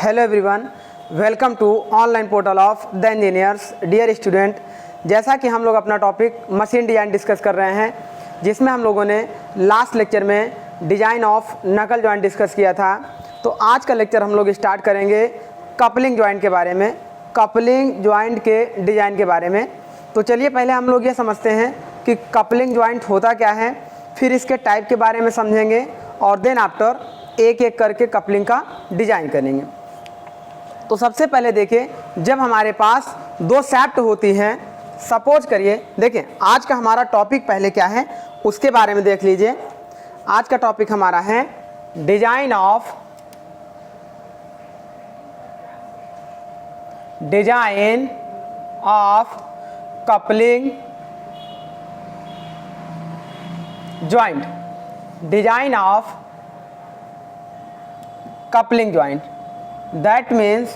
Hello everyone, welcome to online portal of the engineers. Dear student, जैसा कि हम लोग अपना टॉपिक मशीन डिज़ाइन डिस्कस कर रहे हैं, जिसमें हम लोगों ने लास्ट लेक्चर में डिज़ाइन ऑफ नकल जॉइंट डिस्कस किया था। तो आज का लेक्चर हम लोग स्टार्ट करेंगे कपलिंग जॉइंट के बारे में, कपलिंग जॉइंट के डिज़ाइन के बारे में। तो चलिए पहले हम लोग ये समझते हैं कि कपलिंग जॉइंट होता क्या है, फिर इसके टाइप के बारे में समझेंगे और देन आफ्टर एक एक करके कपलिंग का डिज़ाइन करेंगे। तो सबसे पहले देखिए, जब हमारे पास दो शाफ्ट होती हैं, सपोज करिए, देखिए आज का हमारा टॉपिक पहले क्या है उसके बारे में देख लीजिए। आज का टॉपिक हमारा है design of coupling joint, design of coupling joint. That means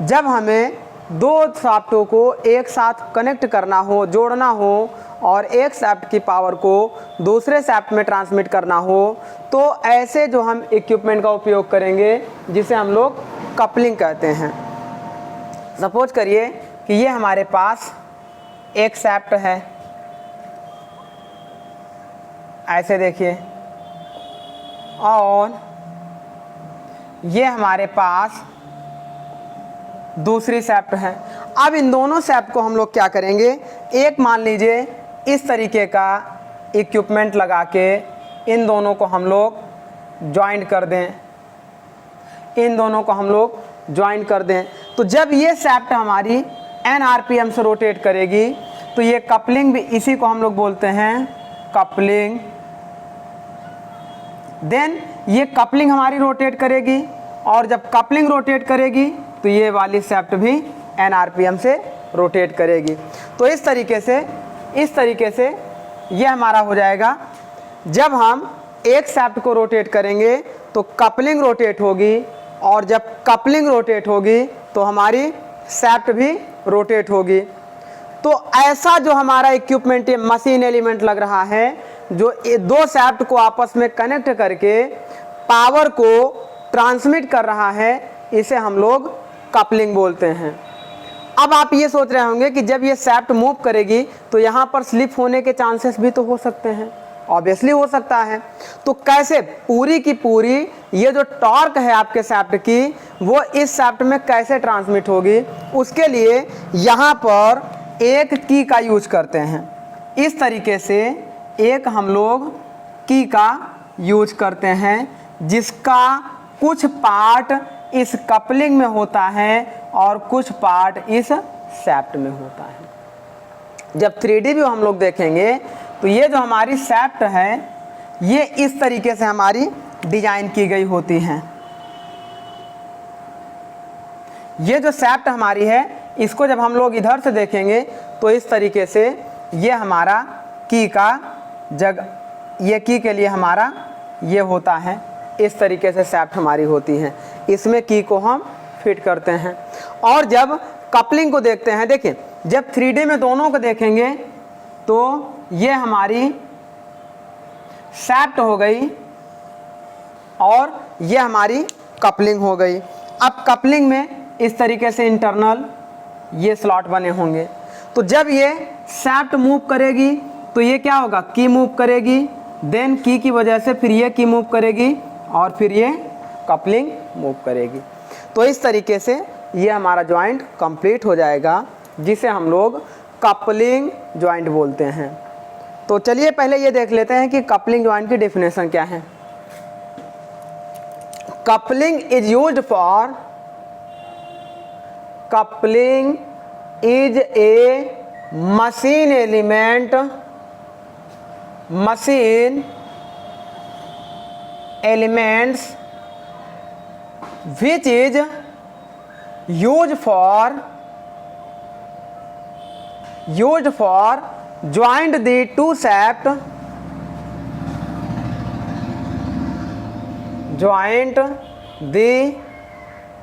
जब हमें दो शाफ्टों को एक साथ कनेक्ट करना हो, जोड़ना हो और एक शाफ्ट की पावर को दूसरे शाफ्ट में ट्रांसमिट करना हो, तो ऐसे जो हम इक्विपमेंट का उपयोग करेंगे जिसे हम लोग कपलिंग कहते हैं। सपोज करिए कि ये हमारे पास एक शाफ्ट है, ऐसे देखिए, और ये हमारे पास दूसरी शाफ्ट है। अब इन दोनों शाफ्ट को हम लोग क्या करेंगे, एक मान लीजिए इस तरीके का इक्विपमेंट लगा के इन दोनों को हम लोग ज्वाइंट कर दें, इन दोनों को हम लोग ज्वाइंट कर दें। तो जब ये शाफ्ट हमारी n RPM से रोटेट करेगी तो ये कपलिंग भी, इसी को हम लोग बोलते हैं कपलिंग। देन ये कपलिंग हमारी रोटेट करेगी और जब कपलिंग रोटेट करेगी तो ये वाली शाफ्ट भी n RPM से रोटेट करेगी। तो इस तरीके से ये हमारा हो जाएगा। जब हम एक शाफ्ट को रोटेट करेंगे तो कपलिंग रोटेट होगी और जब कपलिंग रोटेट होगी तो हमारी शाफ्ट भी रोटेट होगी। तो ऐसा जो हमारा इक्विपमेंट, ये मशीन एलिमेंट लग रहा है, जो ये दो शाफ्ट को आपस में कनेक्ट करके पावर को ट्रांसमिट कर रहा है, इसे हम लोग कपलिंग बोलते हैं। अब आप ये सोच रहे होंगे कि जब ये शाफ्ट मूव करेगी तो यहाँ पर स्लिप होने के चांसेस भी तो हो सकते हैं, ऑब्वियसली हो सकता है। तो कैसे पूरी की पूरी ये जो टॉर्क है आपके शाफ्ट की, वो इस शाफ्ट में कैसे ट्रांसमिट होगी, उसके लिए यहाँ पर एक की का यूज करते हैं। इस तरीके से एक हम लोग की का यूज करते हैं, जिसका कुछ पार्ट इस कपलिंग में होता है और कुछ पार्ट इस शाफ्ट में होता है। जब 3D व्यू हम लोग देखेंगे तो ये जो हमारी शाफ्ट है, ये इस तरीके से हमारी डिजाइन की गई होती हैं। ये जो शाफ्ट हमारी है, इसको जब हम लोग इधर से देखेंगे तो इस तरीके से ये हमारा की का जगह, ये की के लिए हमारा ये होता है, इस तरीके से शाफ्ट हमारी होती है, इसमें की को हम फिट करते हैं। और जब कपलिंग को देखते हैं, देखिए जब 3D में दोनों को देखेंगे तो ये हमारी शाफ्ट हो गई और ये हमारी कपलिंग हो गई। अब कपलिंग में इस तरीके से इंटरनल ये स्लॉट बने होंगे। तो जब ये शाफ्ट मूव करेगी तो ये क्या होगा, की मूव करेगी, देन की वजह से फिर ये की मूव करेगी और फिर ये कपलिंग मूव करेगी। तो इस तरीके से ये हमारा जॉइंट कंप्लीट हो जाएगा, जिसे हम लोग कपलिंग जॉइंट बोलते हैं। तो चलिए पहले ये देख लेते हैं कि कपलिंग जॉइंट की डेफिनेशन क्या है। Coupling is used for, coupling is a machine element, machine elements which is used for joint the two shaft, joint the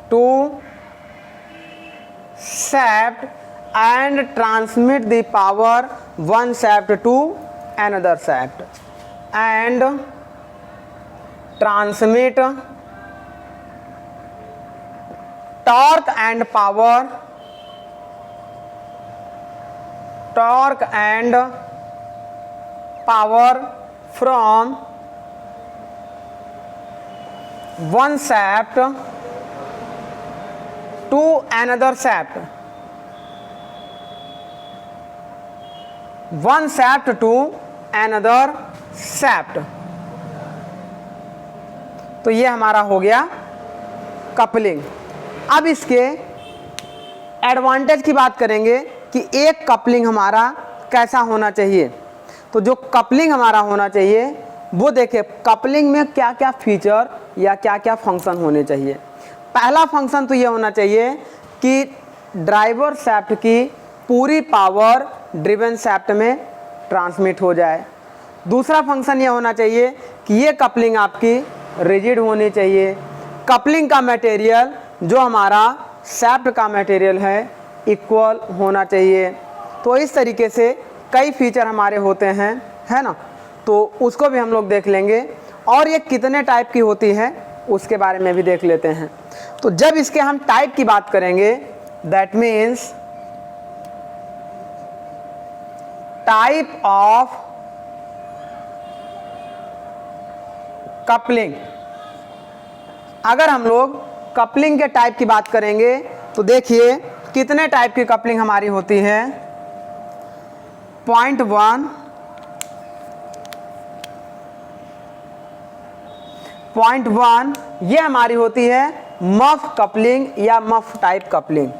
two shaft and transmit the power one shaft to another shaft and transmit torque and power, torque and power from one shaft to another shaft, one shaft to another shaft। तो ये हमारा हो गया coupling. अब इसके advantage की बात करेंगे कि एक कपलिंग हमारा कैसा होना चाहिए। तो जो कपलिंग हमारा होना चाहिए वो देखिए कपलिंग में क्या क्या फीचर या क्या क्या फंक्शन होने चाहिए। पहला फंक्शन तो ये होना चाहिए कि ड्राइवर शाफ्ट की पूरी पावर ड्रिवन शाफ्ट में ट्रांसमिट हो जाए। दूसरा फंक्शन ये होना चाहिए कि ये कपलिंग आपकी रिजिड होनी चाहिए। कपलिंग का मटेरियल जो हमारा शाफ्ट का मटेरियल है इक्वल होना चाहिए। तो इस तरीके से कई फीचर हमारे होते हैं, है ना, तो उसको भी हम लोग देख लेंगे। और ये कितने टाइप की होती है उसके बारे में भी देख लेते हैं। तो जब इसके हम टाइप की बात करेंगे, that means type of coupling. अगर हम लोग कपलिंग के टाइप की बात करेंगे तो देखिए कितने टाइप की कपलिंग हमारी होती है। पॉइंट 1, पॉइंट 1 ये हमारी होती है मफ कपलिंग या muff type coupling.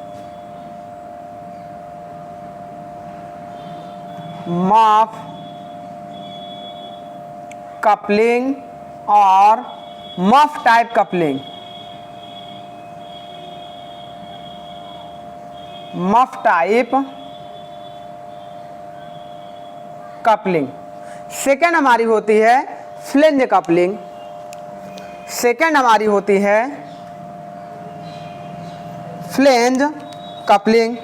Muff coupling और muff type coupling. Muff type coupling. Second हमारी होती है फ्लेंज कपलिंग। सेकेंड हमारी होती है फ्लेंज कपलिंग।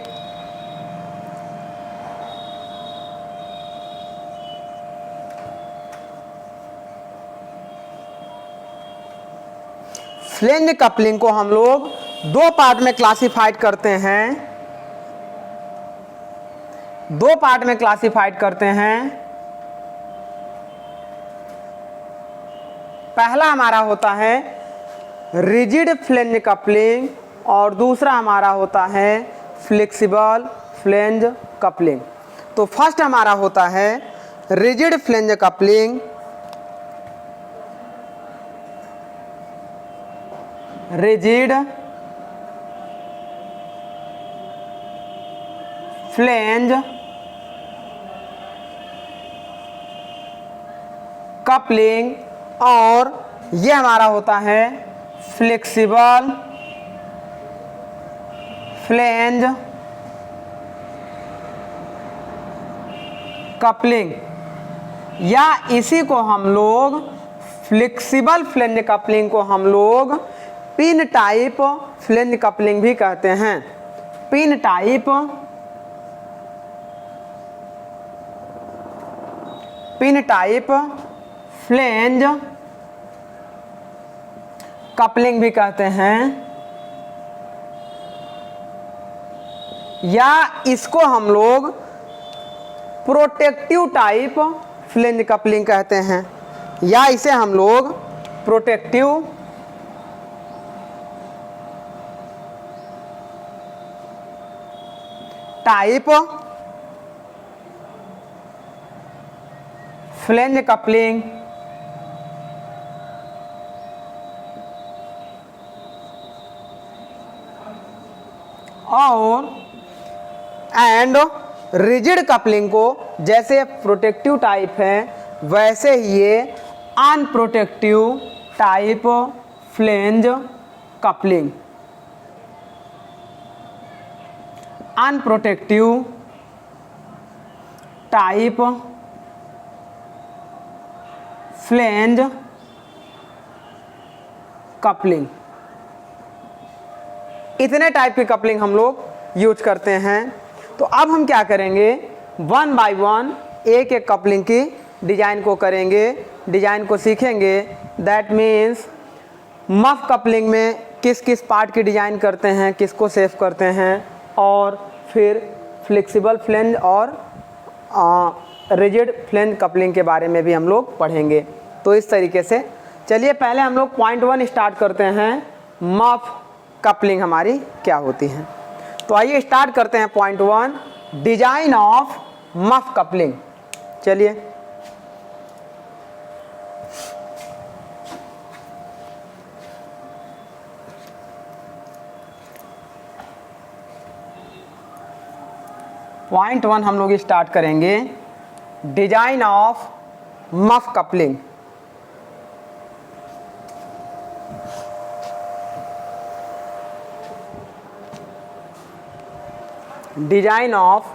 फ्लेंज कपलिंग को हम लोग दो पार्ट में क्लासिफाइड करते हैं। दो पार्ट में क्लासिफाइड करते हैं। पहला हमारा होता है रिजिड फ्लेंज कपलिंग और दूसरा हमारा होता है फ्लेक्सिबल फ्लेंज कपलिंग। तो फर्स्ट हमारा होता है rigid flange coupling. Rigid flange coupling और ये हमारा होता है फ्लेक्सिबल फ्लेंज कपलिंग, या इसी को हम लोग फ्लेक्सिबल फ्लेंज कपलिंग को हम लोग पिन टाइप फ्लेंज कपलिंग भी कहते हैं। पिन टाइप फ्लेंज कपलिंग भी कहते हैं, या इसको हम लोग प्रोटेक्टिव टाइप फ्लेंज कपलिंग कहते हैं, या इसे हम लोग प्रोटेक्टिव टाइप फ्लेंज कपलिंग और एंड रिजिड कपलिंग को जैसे प्रोटेक्टिव टाइप है वैसे ही ये unprotective type flange coupling. Unprotective type flange coupling. इतने टाइप की कपलिंग हम लोग यूज करते हैं। तो अब हम क्या करेंगे, वन बाय वन एक एक कपलिंग की डिजाइन को करेंगे, डिजाइन को सीखेंगे। दैट मीन्स मफ कपलिंग में किस किस पार्ट की डिज़ाइन करते हैं, किसको सेव करते हैं, और फिर फ्लेक्सिबल फ्लेंज और रिजिड फ्लेंज कपलिंग के बारे में भी हम लोग पढ़ेंगे। तो इस तरीके से चलिए पहले हम लोग पॉइंट 1 स्टार्ट करते हैं, मफ कपलिंग हमारी क्या होती है। तो आइए स्टार्ट करते हैं point 1, design of muff coupling. चलिए पॉइंट 1 हम लोग स्टार्ट करेंगे, design of muff coupling. Design of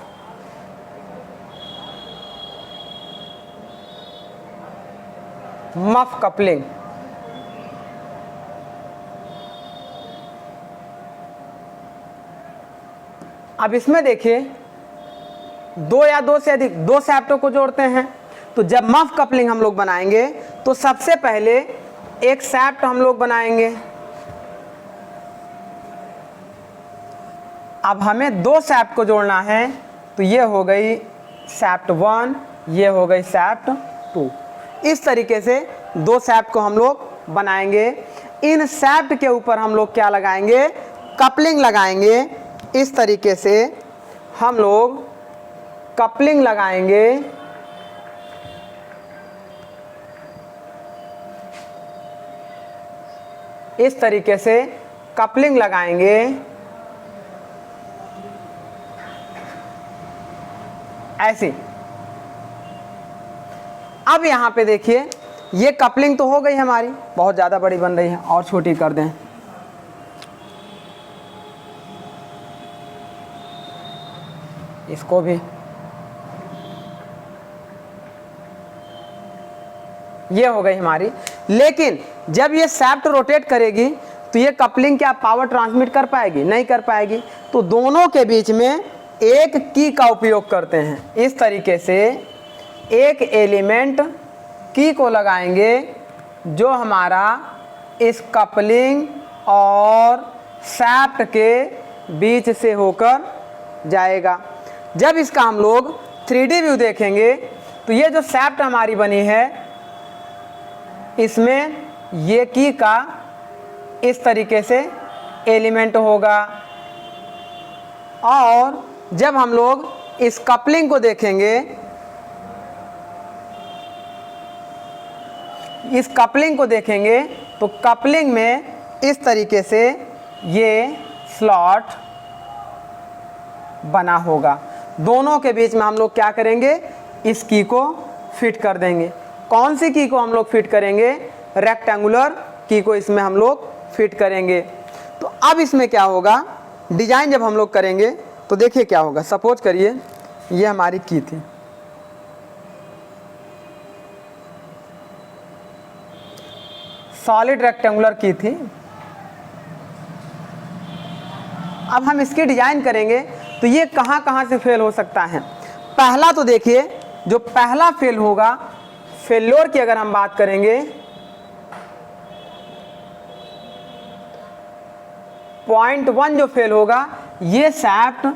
muff coupling. अब इसमें देखिए दो या दो से अधिक दो सैप्टों को जोड़ते हैं। तो जब मफ कपलिंग हम लोग बनाएंगे तो सबसे पहले एक सैप्ट हम लोग बनाएंगे। अब हमें दो सैप्ट को जोड़ना है, तो ये हो गई सैप्ट 1, ये हो गई सैप्ट 2। इस तरीके से दो सैप्ट को हम लोग बनाएंगे। इन सैप्ट के ऊपर हम लोग क्या लगाएंगे, कपलिंग लगाएंगे। इस तरीके से हम लोग कपलिंग लगाएंगे। इस तरीके से कपलिंग लगाएंगे। ऐसे अब यहां पे देखिए ये कपलिंग तो हो गई हमारी, बहुत ज़्यादा बड़ी बन रही है, और छोटी कर दें। इसको भी ये हो गई हमारी। लेकिन जब ये सैप्ट रोटेट करेगी तो ये कपलिंग क्या पावर ट्रांसमिट कर पाएगी? नहीं कर पाएगी। तो दोनों के बीच में एक की का उपयोग करते हैं। इस तरीके से एक एलिमेंट की को लगाएंगे जो हमारा इस कपलिंग और सैप्ट के बीच से होकर जाएगा। जब इसका हम लोग 3D व्यू देखेंगे तो ये जो सैप्ट हमारी बनी है इसमें ये की का इस तरीके से एलिमेंट होगा, और जब हम लोग इस कपलिंग को देखेंगे, इस कपलिंग को देखेंगे तो कपलिंग में इस तरीके से ये स्लॉट बना होगा। दोनों के बीच में हम लोग क्या करेंगे, इस की को फिट कर देंगे। कौन सी की को हम लोग फिट करेंगे? रेक्टेंगुलर की को इसमें हम लोग फिट करेंगे। तो अब इसमें क्या होगा, डिजाइन जब हम लोग करेंगे तो देखिए क्या होगा। सपोज करिए ये हमारी की थी, सॉलिड रेक्टेंगुलर की थी। अब हम इसकी डिजाइन करेंगे तो ये कहां कहां से फेल हो सकता है। पहला तो देखिए जो पहला फेल होगा, फेल्योर की अगर हम बात करेंगे, पॉइंट 1 जो फेल होगा, ये सैप्ट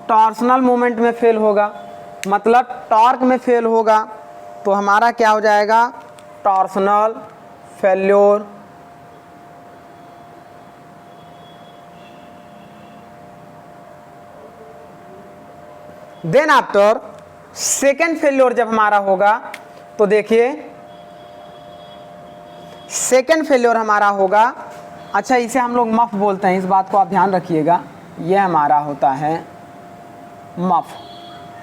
टॉर्सनल मूवमेंट में फेल होगा, मतलब टॉर्क में फेल होगा। तो हमारा क्या हो जाएगा, torsional failure. Then after second failure जब हमारा होगा तो देखिए सेकेंड फेल्योर हमारा होगा, अच्छा इसे हम लोग मफ बोलते हैं, इस बात को आप ध्यान रखिएगा। ये हमारा होता है मफ,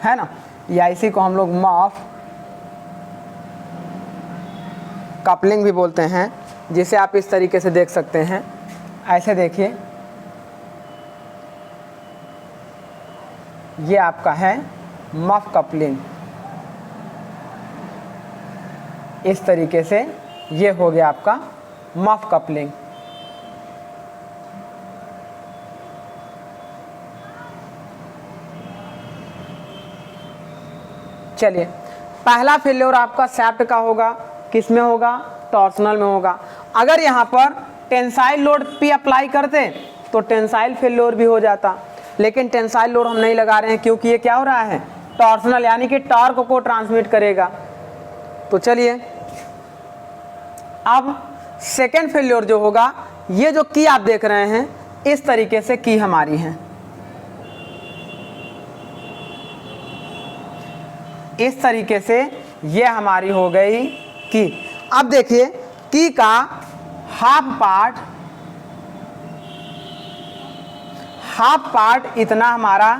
है ना, या इसी को हम लोग मफ कपलिंग भी बोलते हैं, जिसे आप इस तरीके से देख सकते हैं। ऐसे देखिए ये आपका है मफ कपलिंग। इस तरीके से ये हो गया आपका मफ कपलिंग। चलिए पहला फेल्योर आपका सैप्ट का होगा, किस में होगा, टॉर्सनल में होगा। अगर यहाँ पर टेंसाइल लोड P अप्लाई करते तो टेंसाइल फेल्योर भी हो जाता, लेकिन टेंसाइल लोड हम नहीं लगा रहे हैं क्योंकि ये क्या हो रहा है, टॉर्सनल, यानी कि टॉर्क को ट्रांसमिट करेगा। तो चलिए अब सेकेंड फेल्योर जो होगा, ये जो की आप देख रहे हैं इस तरीके से की हमारी है, इस तरीके से ये हमारी हो गई की। अब देखिए की का हाफ पार्ट इतना हमारा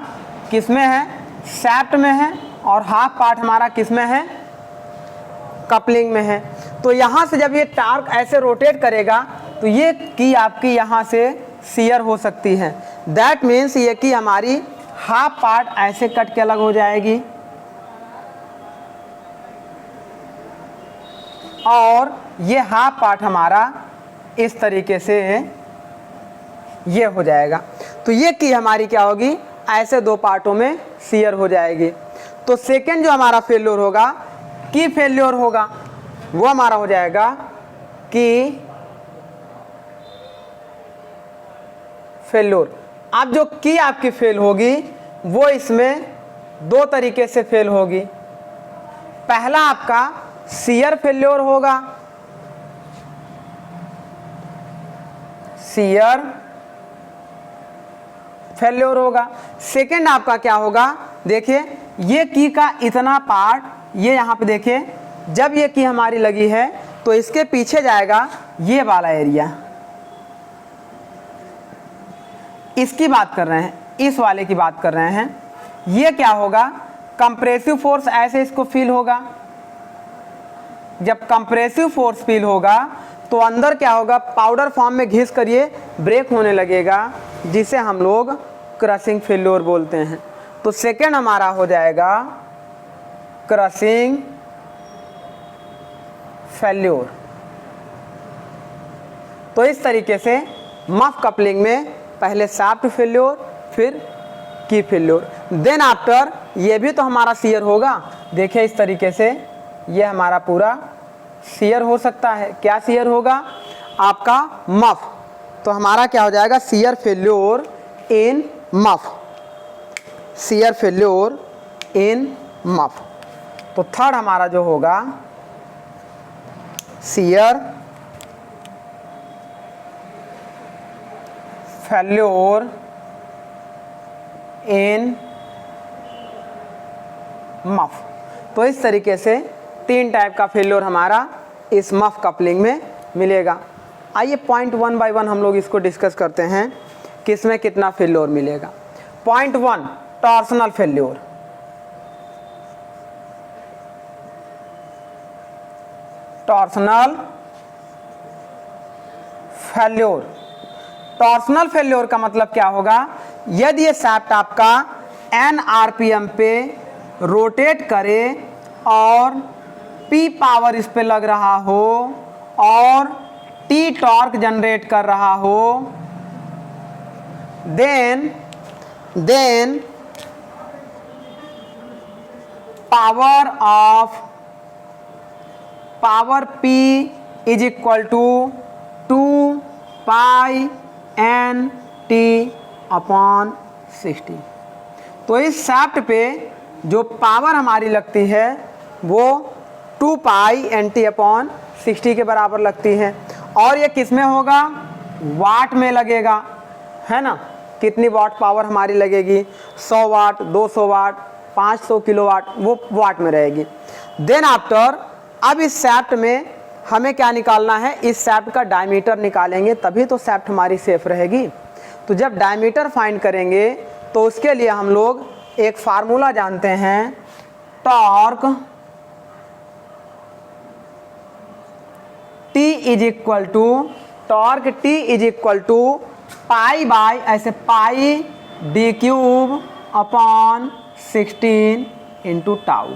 किसमें है, सैफ्ट में है, और हाफ पार्ट हमारा किसमें है, कपलिंग में है। तो यहाँ से जब ये टार्क ऐसे रोटेट करेगा तो ये की आपकी यहाँ से शियर हो सकती है। दैट मीन्स ये की हमारी हाफ पार्ट ऐसे कट के अलग हो जाएगी और ये हाफ पार्ट हमारा इस तरीके से ये हो जाएगा। तो ये की हमारी क्या होगी, ऐसे दो पार्टों में शियर हो जाएगी। तो सेकेंड जो हमारा फेल्योर होगा, की फेल्योर होगा, वो हमारा हो जाएगा की फेल्योर। अब जो की आपकी फेल होगी वो इसमें दो तरीके से फेल होगी। पहला आपका शियर फेल्योर होगा, शियर फेल्योर होगा। सेकेंड आपका क्या होगा, देखिए ये की का इतना पार्ट, ये यहाँ पे देखिए जब ये की हमारी लगी है तो इसके पीछे जाएगा ये वाला एरिया, इसकी बात कर रहे हैं, इस वाले की बात कर रहे हैं। ये क्या होगा, कंप्रेसिव फोर्स ऐसे इसको फील होगा। जब कंप्रेसिव फोर्स फील होगा तो अंदर क्या होगा, पाउडर फॉर्म में घिस कर ये ब्रेक होने लगेगा, जिसे हम लोग क्रशिंग फेल्योर बोलते हैं। तो सेकेंड हमारा हो जाएगा क्रशिंग फेल्योर। तो इस तरीके से मफ कपलिंग में पहले शाफ्ट फेल्योर, फिर की फेल्योर, देन आफ्टर ये भी तो हमारा शियर होगा। देखिए इस तरीके से ये हमारा पूरा शियर हो सकता है। क्या शियर होगा आपका, मफ। तो हमारा क्या हो जाएगा, shear failure in muff, shear failure in muff. तो थर्ड हमारा जो होगा शियर फेल्योर इन मफ। तो इस तरीके से तीन टाइप का फेल्योर हमारा इस मफ कपलिंग में मिलेगा। आइए पॉइंट वन बाय वन हम लोग इसको डिस्कस करते हैं कि इसमें कितना फेल्योर मिलेगा। Point one, torsional failure. Torsional failure, torsional failure का मतलब क्या होगा, यदि ये शाफ्ट आपका n आरपीएम पे रोटेट करे और P पावर इस पे लग रहा हो और T टॉर्क जनरेट कर रहा हो, then power P is equal to 2 pi N T upon 60। तो इस शाफ्ट पे जो पावर हमारी लगती है वो 2 पाई एन टी अपॉन 60 के बराबर लगती है। और ये किस में होगा, वाट में लगेगा, है ना। कितनी वाट पावर हमारी लगेगी, 100 वाट, 200 वाट, 500 किलोवाट, वो वाट में रहेगी। देन आफ्टर अब इस शाफ्ट में हमें क्या निकालना है, इस शाफ्ट का डायमीटर निकालेंगे, तभी तो शाफ्ट हमारी सेफ रहेगी। तो जब डायमीटर फाइंड करेंगे तो उसके लिए हम लोग एक फार्मूला जानते हैं, torque T is equal to, torque T is equal to pi by ऐसे pi d cube upon 16 into tau.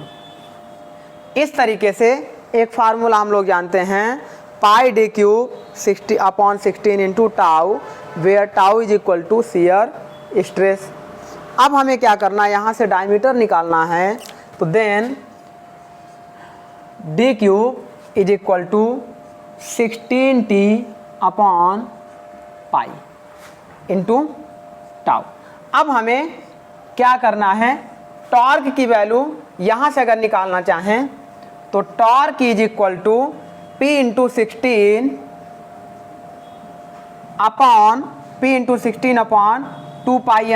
इस तरीके से एक फार्मूला हम लोग जानते हैं, pi d cube 60 upon 16 into tau, where tau is equal to shear stress. अब हमें क्या करना है, यहाँ से डायमीटर निकालना है। तो then D cube is equal to 16t upon pi into tau. अब हमें क्या करना है, टॉर्क की वैल्यू यहाँ से अगर निकालना चाहें तो torque is equal to P into 16 upon P into 16 upon 2 pi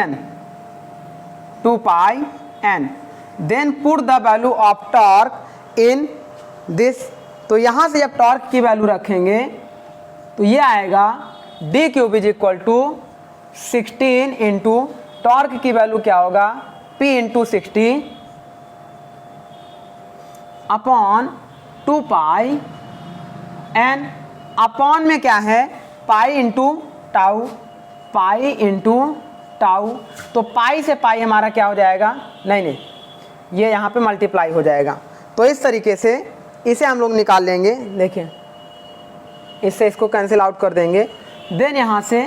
n। Then put the value of torque in this. तो यहाँ से जब टॉर्क की वैल्यू रखेंगे तो ये आएगा d cube is equal to 16 into torque की वैल्यू क्या होगा P into 16 upon 2 pi n। Upon में क्या है pi into tau, pi into tau. तो पाई से पाई हमारा क्या हो जाएगा, नहीं ये यहाँ पे मल्टीप्लाई हो जाएगा। तो इस तरीके से इसे हम लोग निकाल लेंगे। देखिए इससे इसको कैंसिल आउट कर देंगे। देन यहाँ से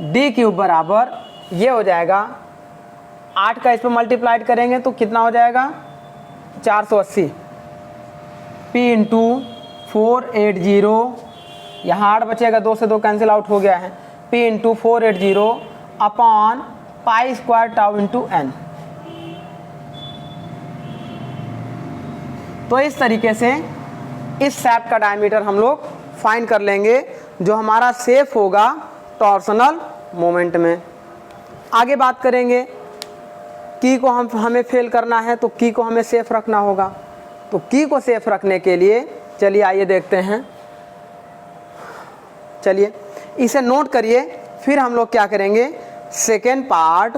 डी क्यूब बराबर ये हो जाएगा 8 का इस पर मल्टीप्लाइड करेंगे तो कितना हो जाएगा 480 P इंटू 480, यहाँ 8 बचेगा, 2 से 2 कैंसिल आउट हो गया है, P into 480 upon pi square tau into n। तो इस तरीके से इस शैफ्ट का डायमीटर हम लोग फाइंड कर लेंगे जो हमारा सेफ होगा टॉर्सनल मोमेंट में। आगे बात करेंगे की को हमें फेल करना है तो की को हमें सेफ रखना होगा। तो की को सेफ रखने के लिए चलिए आइए देखते हैं। चलिए इसे नोट करिए, फिर हम लोग क्या करेंगे सेकेंड पार्ट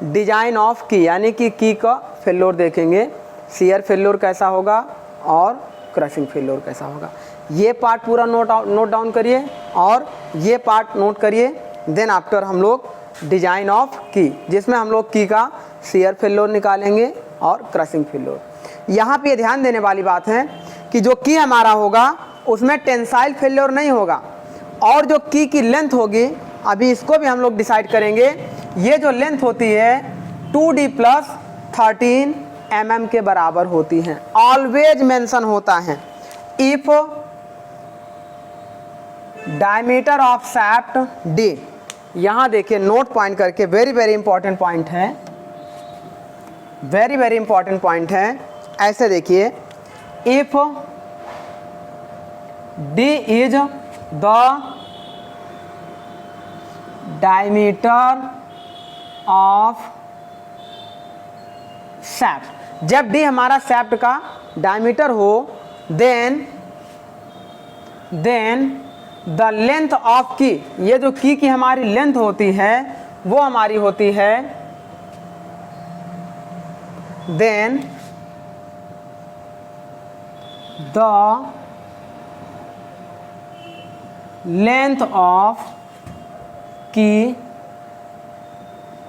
डिजाइन ऑफ की, यानी कि की का फेल्योर देखेंगे, शियर फेल्योर कैसा होगा और क्रशिंग फेल्योर कैसा होगा। ये पार्ट पूरा नोट डाउन करिए और ये पार्ट नोट करिए। देन आफ्टर हम लोग डिजाइन ऑफ की, जिसमें हम लोग की का शियर फेल्योर निकालेंगे और क्रशिंग फेल्योर। यहाँ पे ध्यान देने वाली बात है कि जो की हमारा होगा उसमें टेंसाइल फेल्योर नहीं होगा, और जो की लेंथ होगी अभी इसको भी हम लोग डिसाइड करेंगे। ये जो लेंथ होती है 2D प्लस 13 mm के बराबर होती हैं। ऑलवेज मेंशन होता है if diameter of shaft D। यहाँ देखिए नोट पॉइंट करके, वेरी वेरी इंपॉर्टेंट पॉइंट है, वेरी वेरी इंपॉर्टेंट पॉइंट है। ऐसे देखिए if D is the diameter of shaft, जब D हमारा शाफ्ट का डायमीटर हो देन द लेंथ ऑफ की, ये जो की हमारी लेंथ होती है वो हमारी होती है देन द लेंथ ऑफ की,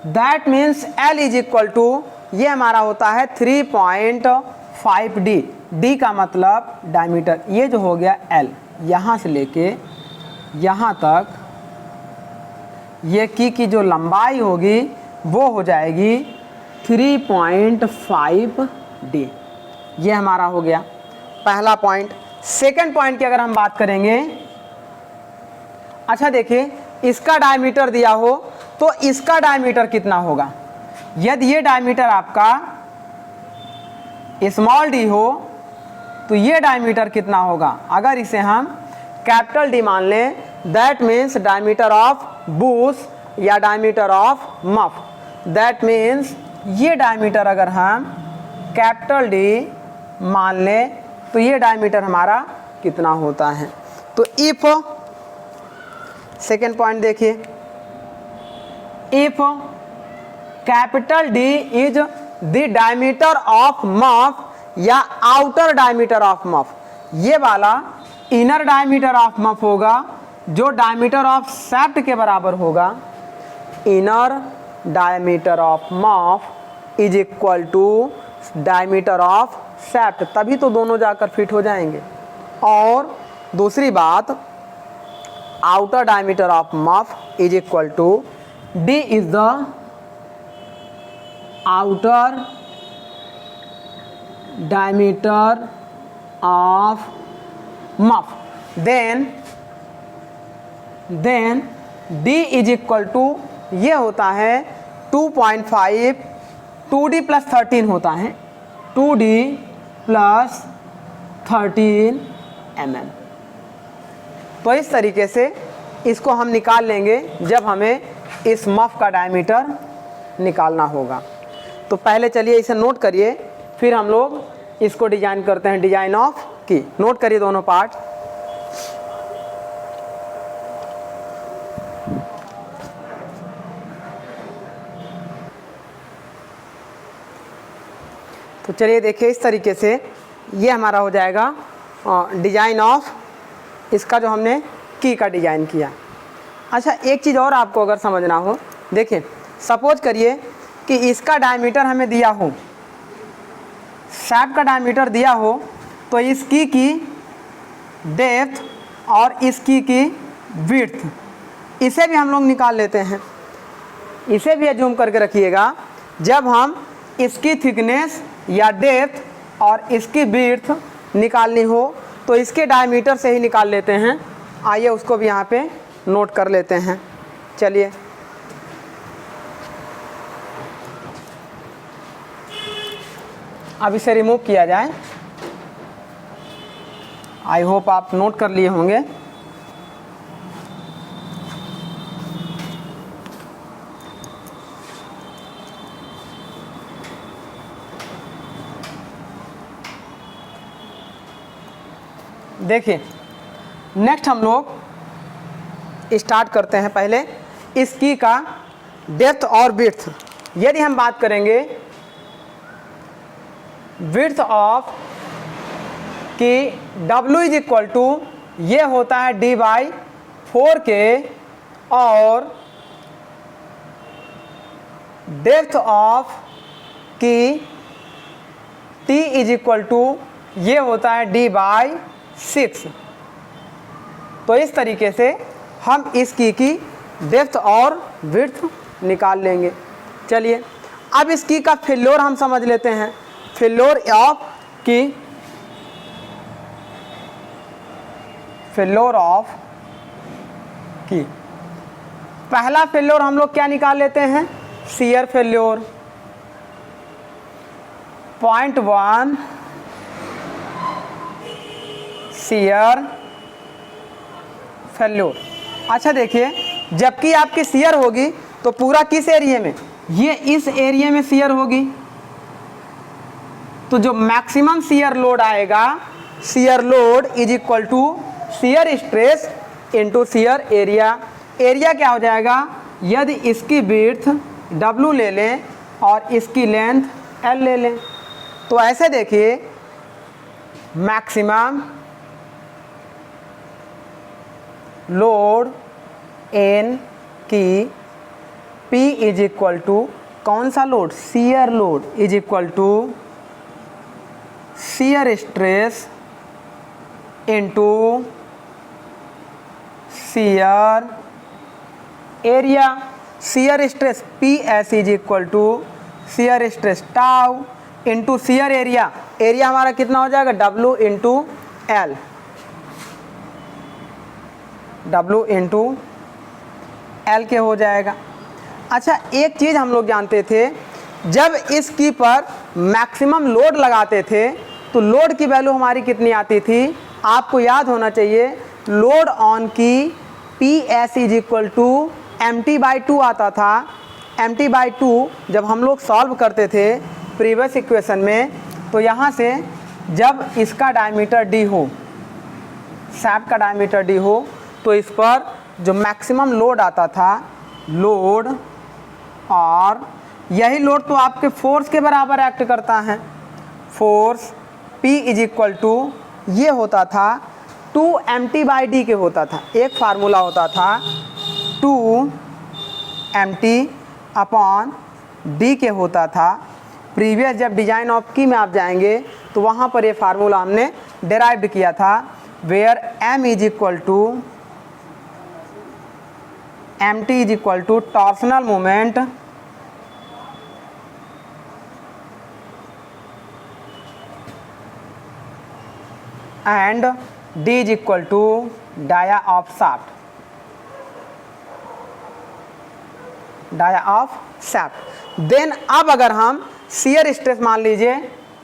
that means L is equal to, ये हमारा होता है 3.5D। D का मतलब डायमीटर, ये जो हो गया L, यहाँ से लेके यहाँ तक ये की जो लंबाई होगी वो हो जाएगी 3.5D। ये हमारा हो गया पहला पॉइंट। सेकंड पॉइंट की अगर हम बात करेंगे, अच्छा देखिए इसका डायमीटर दिया हो तो इसका डायमीटर कितना होगा। यदि ये डायमीटर आपका स्मॉल d हो तो ये डायमीटर कितना होगा। अगर इसे हम कैपिटल D मान लें, दैट मीन्स डायमीटर ऑफ बूश या diameter of muff, that means ये डायमीटर अगर हम कैपिटल D मान लें तो ये डायमीटर हमारा कितना होता है। तो इफ, सेकेंड पॉइंट देखिए, if capital D is the diameter of muff या आउटर डायमीटर ऑफ मफ, ये वाला इनर डायमीटर ऑफ मफ होगा जो डायमीटर ऑफ शाफ्ट के बराबर होगा। Inner diameter of muff is equal to diameter of shaft, तभी तो दोनों जाकर फिट हो जाएंगे। और दूसरी बात, outer diameter of muff is equal to D is the outer diameter of muff, then then d is equal to ये होता है 2.5 2d प्लस 13 होता है 2d प्लस 13 mm। तो इस तरीके से इसको हम निकाल लेंगे जब हमें इस मफ का डायमीटर निकालना होगा। तो पहले चलिए इसे नोट करिए, फिर हम लोग इसको डिजाइन करते हैं, डिजाइन ऑफ की। नोट करिए दोनों पार्ट। तो चलिए देखिए इस तरीके से ये हमारा हो जाएगा डिजाइन ऑफ इसका जो हमने की का डिजाइन किया। अच्छा एक चीज़ और आपको अगर समझना हो, देखिए सपोज करिए कि इसका डायमीटर हमें दिया हो, शाफ्ट का डायमीटर दिया हो, तो इसकी की डेप्थ और इसकी की विड्थ इसे भी हम लोग निकाल लेते हैं। इसे भी एज्यूम करके रखिएगा, जब हम इसकी थिकनेस या डेप्थ और इसकी विड्थ निकालनी हो तो इसके डायमीटर से ही निकाल लेते हैं। आइए उसको भी यहाँ पे नोट कर लेते हैं। चलिए अब इसे रिमूव किया जाए। आई होप आप नोट कर लिए होंगे। देखिए नेक्स्ट हम लोग स्टार्ट करते हैं। पहले इस की का डेप्थ और विड्थ। यदि हम बात करेंगे width of key W is equal to ये होता है D/4K और depth of key T is equal to ये होता है D/6। तो इस तरीके से हम इस की डेप्थ और विड्थ निकाल लेंगे। चलिए अब इस की का फेल्योर हम समझ लेते हैं। फेल्योर ऑफ की, फेल्योर ऑफ की, पहला फेल्योर हम लोग क्या निकाल लेते हैं, शियर फेल्योर 0.1 शियर फेल्योर। अच्छा देखिए जबकि आपकी शियर होगी तो पूरा किस एरिया में, ये इस एरिया में शियर होगी। तो जो मैक्सिमम शियर लोड आएगा, shear load is equal to shear stress into shear area. Area क्या हो जाएगा, यदि इसकी विड्थ W ले लें और इसकी लेंथ L ले लें तो ऐसे देखिए मैक्सिमम लोड एन की P इज इक्वल टू कौन सा load, shear load is equal to shear stress into shear area. Shear stress PS is equal to shear stress tau into shear area. Area हमारा कितना हो जाएगा, W into L, W into L के हो जाएगा। अच्छा एक चीज़ हम लोग जानते थे, जब इस की पर मैक्सिमम लोड लगाते थे तो लोड की वैल्यू हमारी कितनी आती थी, आपको याद होना चाहिए। लोड ऑन की PS is equal to MT/2 आता था। MT/2 जब हम लोग सॉल्व करते थे प्रीवियस इक्वेशन में, तो यहाँ से जब इसका डायमीटर D हो, शाफ्ट का डायमीटर D हो, तो इस पर जो मैक्सिमम लोड आता था, लोड, और यही लोड तो आपके फोर्स के बराबर एक्ट करता है। Force P is equal to ये होता था 2MT/D के होता था। एक फार्मूला होता था 2MT/D के होता था। प्रीवियस जब डिजाइन ऑफ की में आप जाएंगे तो वहाँ पर ये फार्मूला हमने डेराइव्ड किया था, where M is equal to MT is equal to torsional moment and D is equal to dia of shaft. Dia of shaft. Then अब अगर हम शियर स्ट्रेस मान लीजिए,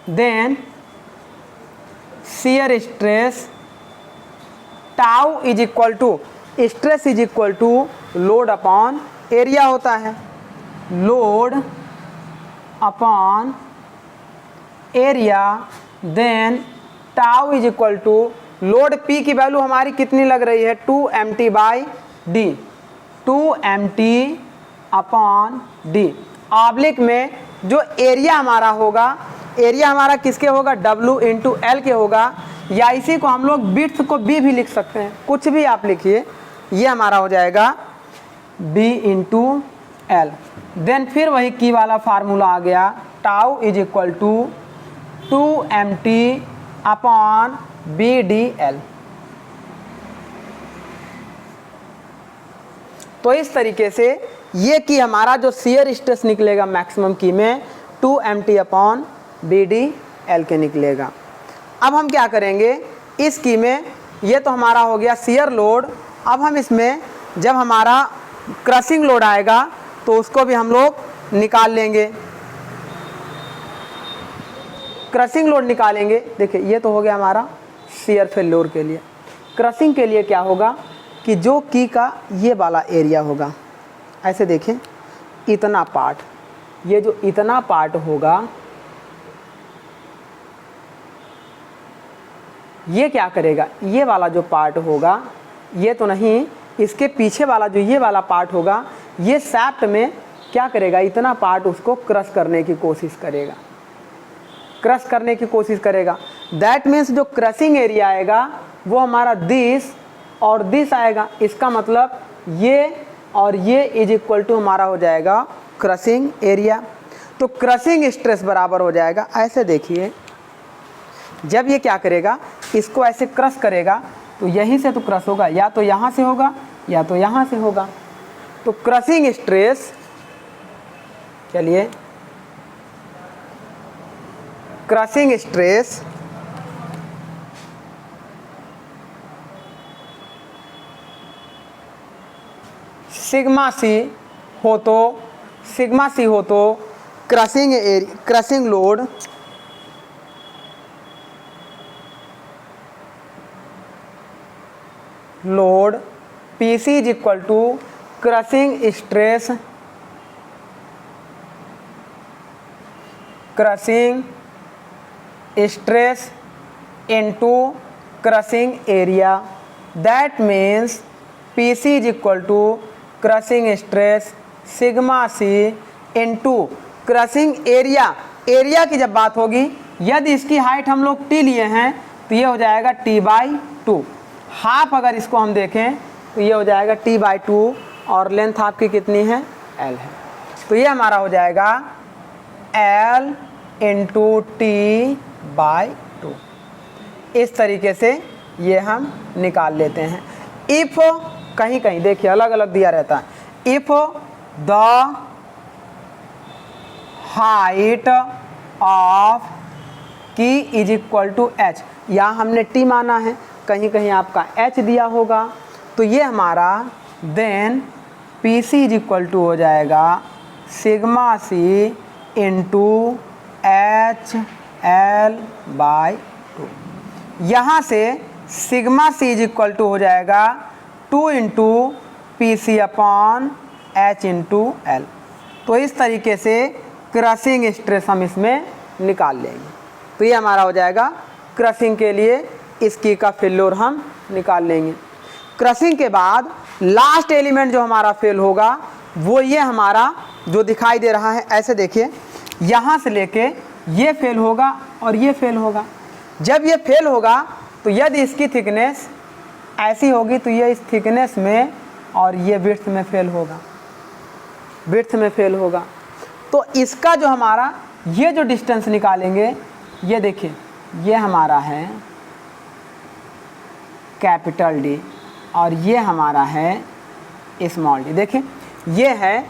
then shear stress tau is equal to, stress is equal to load upon area होता है, load upon area. Then tau is equal to load P की value हमारी कितनी लग रही है 2mt/d, 2mt upon D. Oblique में जो एरिया हमारा होगा, एरिया हमारा किसके होगा W इंटू एल के होगा, या इसी को हम लोग विड्थ को B भी लिख सकते हैं, कुछ भी आप लिखिए, ये हमारा हो जाएगा B इंटू एल। देन फिर वही की वाला फार्मूला आ गया, tau is equal to 2mt upon BDL। तो इस तरीके से ये की हमारा जो शियर स्ट्रेस निकलेगा मैक्सिमम की में 2mt अपॉन BDL के निकलेगा। अब हम क्या करेंगे इस की में, ये तो हमारा हो गया शियर लोड। अब हम इसमें जब हमारा क्रशिंग लोड आएगा तो उसको भी हम लोग निकाल लेंगे, क्रशिंग लोड निकालेंगे। देखिए ये तो हो गया हमारा शियर फेल्योर के लिए। क्रशिंग के लिए क्या होगा कि जो की का ये वाला एरिया होगा, ऐसे देखें इतना पार्ट, ये जो इतना पार्ट होगा ये क्या करेगा, ये वाला जो पार्ट होगा, ये तो नहीं, इसके पीछे वाला जो ये वाला पार्ट होगा, ये सैफ्ट में क्या करेगा, इतना पार्ट उसको क्रश करने की कोशिश करेगा, क्रश करने की कोशिश करेगा। दैट मीन्स जो क्रशिंग एरिया आएगा वो हमारा दिस और दिस आएगा। इसका मतलब ये और ये इज इक्वल टू हमारा हो जाएगा क्रशिंग एरिया। तो क्रशिंग स्ट्रेस बराबर हो जाएगा, ऐसे देखिए जब ये क्या करेगा, इसको ऐसे क्रश करेगा तो यहीं से तो क्रश होगा, या तो यहाँ से होगा या तो यहाँ से होगा। तो क्रशिंग स्ट्रेस, चलिए क्रशिंग स्ट्रेस सिग्मा सी हो तो crushing load PC is equal to crushing stress into crushing area. That means PC is equal to crushing stress sigma C into crushing area. Area की जब बात होगी, यदि इसकी height हम लोग T लिए हैं तो ये हो जाएगा T/2। हाफ अगर इसको हम देखें तो ये हो जाएगा T/2 और लेंथ आपकी कितनी है L है। तो ये हमारा हो जाएगा L इंटू T/2। इस तरीके से ये हम निकाल लेते हैं। इफ़ कहीं कहीं देखिए अलग अलग दिया रहता है, इफ़ द हाइट ऑफ की इज इक्वल टू H, यहाँ हमने T माना है, कहीं कहीं आपका H दिया होगा, तो ये हमारा then PC is equal to हो जाएगा सिग्मा सी इंटू HL/2। यहाँ से sigma C is equal to हो जाएगा 2 into PC upon H into L। तो इस तरीके से क्रशिंग स्ट्रेस हम इसमें निकाल लेंगे। तो ये हमारा हो जाएगा क्रशिंग के लिए, इसकी का फेल्योर हम निकाल लेंगे। क्रशिंग के बाद लास्ट एलिमेंट जो हमारा फेल होगा वो ये हमारा जो दिखाई दे रहा है, ऐसे देखिए यहाँ से लेके ये फेल होगा और ये फेल होगा। जब ये फेल होगा तो यदि इसकी थिकनेस ऐसी होगी तो ये इस थिकनेस में और ये विड्थ में फेल होगा, विड्थ में फेल होगा। तो इसका जो हमारा ये जो डिस्टेंस निकालेंगे, ये देखिए ये हमारा है कैपिटल D और ये हमारा है स्मॉल d। देखिए ये है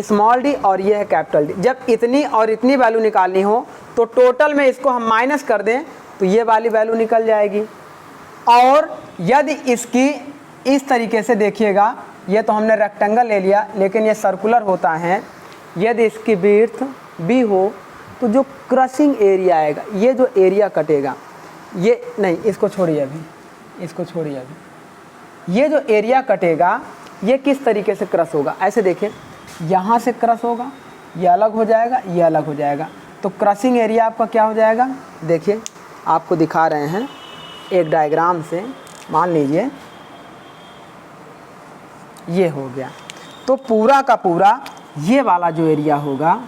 स्मॉल d और ये है कैपिटल D। जब इतनी और इतनी वैल्यू निकालनी हो तो टोटल में इसको हम माइनस कर दें तो ये वाली वैल्यू निकल जाएगी। और यदि इसकी इस तरीके से देखिएगा ये तो हमने रेक्टेंगल ले लिया, लेकिन ये सर्कुलर होता है। यदि इसकी विड्थ बी हो तो जो क्रशिंग एरिया आएगा, ये जो एरिया कटेगा, ये नहीं, इसको छोड़िए अभी, इसको छोड़िए अभी। ये जो एरिया कटेगा ये किस तरीके से क्रश होगा, ऐसे देखिए, यहाँ से क्रश होगा, ये अलग हो जाएगा, ये अलग हो जाएगा, तो क्रशिंग एरिया आपका क्या हो जाएगा। देखिए आपको दिखा रहे हैं एक डायग्राम से, मान लीजिए ये हो गया, तो पूरा का पूरा ये वाला जो एरिया होगा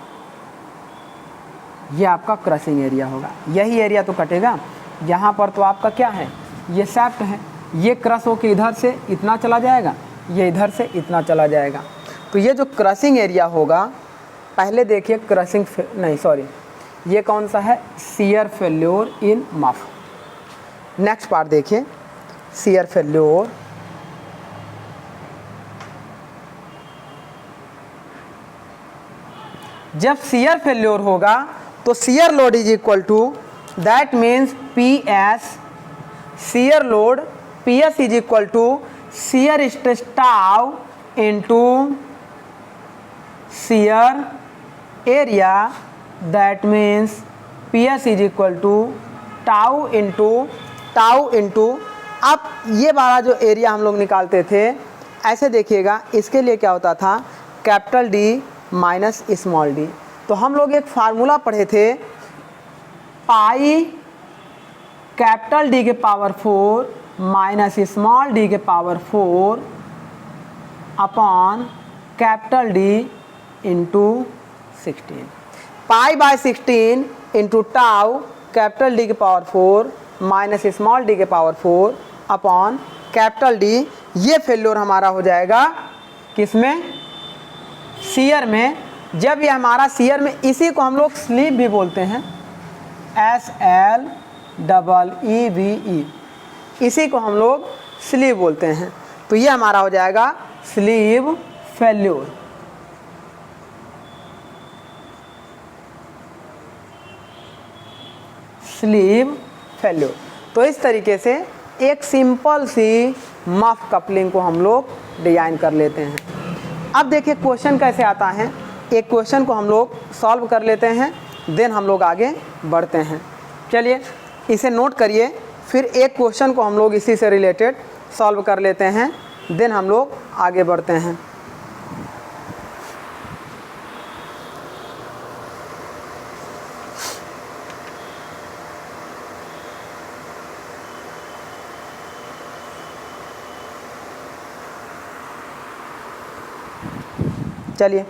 ये आपका क्रशिंग एरिया होगा। यही एरिया तो कटेगा। यहाँ पर तो आपका क्या है, ये शाफ्ट है, ये क्रश होके इधर से इतना चला जाएगा, ये इधर से इतना चला जाएगा। तो ये जो क्रशिंग एरिया होगा, पहले देखिए क्रशिंग नहीं सॉरी, ये कौन सा है, shear failure in muff. Next part देखिए, शियर फेल्योर, जब शियर फेल्योर होगा तो shear load is equal to, that means P S, shear load P S is equal to shear stress tau into shear area, that means P S is equal to tau into. अब ये वाला जो area हम लोग निकालते थे, ऐसे देखिएगा, इसके लिए क्या होता था, capital D minus small D. तो हम लोग एक फार्मूला पढ़े थे, पाई कैपिटल डी के पावर 4 माइनस स्मॉल डी के power 4 upon capital D into 16। Pi by 16 into tau capital D के पावर 4 माइनस स्मॉल डी के पावर 4 अपॉन कैपिटल डी। ये फेल्योर हमारा हो जाएगा किसमें, शियर में। जब ये हमारा शियर में, इसी को हम लोग स्लीप भी बोलते हैं, SLEEVE, इसी को हम लोग स्लीप बोलते हैं। तो ये हमारा हो जाएगा स्लीप फेल्योर। Sleep failure. तो इस तरीके से एक सिंपल सी मफ कपलिंग को हम लोग डिजाइन कर लेते हैं। अब देखिए क्वेश्चन कैसे आता है, एक क्वेश्चन को हम लोग सॉल्व कर लेते हैं, देन हम लोग आगे बढ़ते हैं। चलिए इसे नोट करिए, फिर एक क्वेश्चन को हम लोग इसी से रिलेटेड सॉल्व कर लेते हैं, देन हम लोग आगे बढ़ते हैं। चलिए